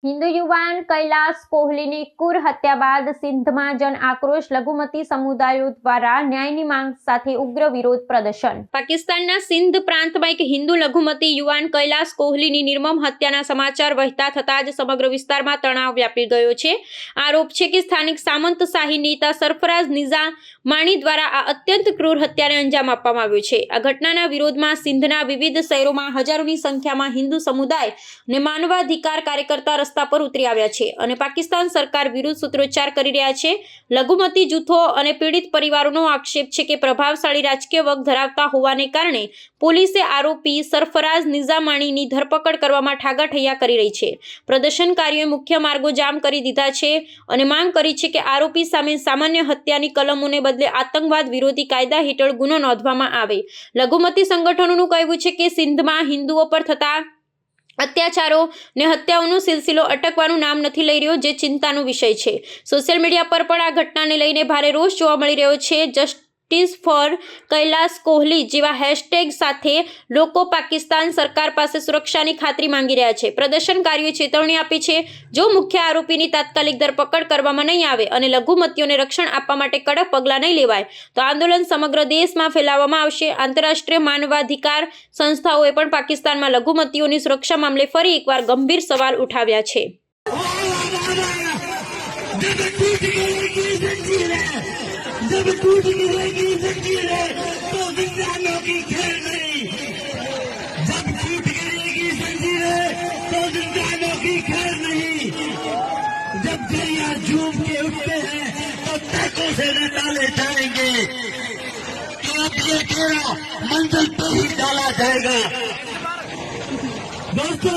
हिंदू युवान कैलाश कोहलीनी क्रूर हत्या बाद सिंधમાં जन आक्रोश लघुमती समुदायों द्वारा न्यायनी मांग સાથે ઉગ્ર વિરોધ પ્રદર્શન। પાકિસ્તાનના સિંધ પ્રાંતમાં એક હિન્દુ લઘુમતી યુવાન કૈલાશ કોહલીની નિર્મમ હત્યાના સમાચાર વહેતા થતા જ સમગ્ર વિસ્તારમાં તણાવ વ્યાપી ગયો છે। આરોપ છે કે સ્થાનિક સામંતશાહી નેતા સરફરાઝ નિઝામાણી દ્વારા આ અત્યંત ક્રૂર હત્યાને અંજામ આપવામાં આવ્યો છે। આ ઘટનાના વિરોધમાં સિંધના વિવિધ શહેરોમાં હજારોની સંખ્યામાં હિન્દુ સમુદાય અને માનવાધિકાર કાર્યકર્તા રસ્તા પર ઉતરી આવ્યા છે અને પાકિસ્તાન સરકાર વિરુદ્ધ સૂત્રોચ્ચાર કરી રહ્યા છે। લઘુમતી જૂથો અને પીડિત પરિવારોનો આક્ષેપ છે કે પ્રભાવશાળી રાજકીય વર્ગ ધરાવતા હોવાને કારણે પોલીસે આરોપી સરફરાઝ નિઝામાણીની ધરપકડ કરવામાં ઠાગાઠૈયા કરી રહી છે। પ્રદર્શનકારીઓએ મુખ્ય માર્ગો જામ કરી દીધા છે અને માંગ કરી છે કે આરોપી સામે સામાન્ય હત્યાની કલમોને બદલે આતંકવાદ વિરોધી કાયદા હેઠળ ગુનો નોંધવામાં આવે। લઘુમતી સંગઠનોનું કહેવું છે કે સિંધમાં હિન્દુઓ પર થતા અત્યાચારો ને હત્યાઓનો સિલસિલો અટકવાનું નામ નથી લઈ રહ્યો, જે ચિંતાનો વિષય છે। સોશિયલ મીડિયા પર પણ આ ઘટનાને લઈને ભારે રોષ જોવા મળી રહ્યો છે। જસ્ટિસ ફોર કૈલાશ કોહલી જેવા હેશટેગ સાથે લોકો પાકિસ્તાન સરકાર પાસે સુરક્ષાની ખાતરી માંગી રહ્યા છે। પ્રદર્શનકારીઓએ ચેતવણી આપી છે, જો મુખ્ય આરોપીની તાત્કાલિક ધરપકડ કરવામાં નહીં આવે અને લઘુમતીઓને રક્ષણ આપવા માટે કડક પગલાં નહીં લેવાય તો આંદોલન સમગ્ર દેશમાં ફેલાવવામાં આવશે। આંતરરાષ્ટ્રીય માનવાધિકાર સંસ્થાઓએ પણ પાકિસ્તાનમાં લઘુમતીઓની સુરક્ષા મામલે ફરી એકવાર ગંભીર સવાલ ઉઠાવ્યા છે। जब टूट गिरेगी जंजीरें तो जिंदानों की खैर नहीं। जब टूट गिरेगी जंजीरें तो जिंदानों की खैर नहीं। जब दरिया झूम के उठते हैं तो तैकों से न डाले जाएंगे। तो अब ये घेरा मंजिल पे ही डाला जाएगा। दोस्तों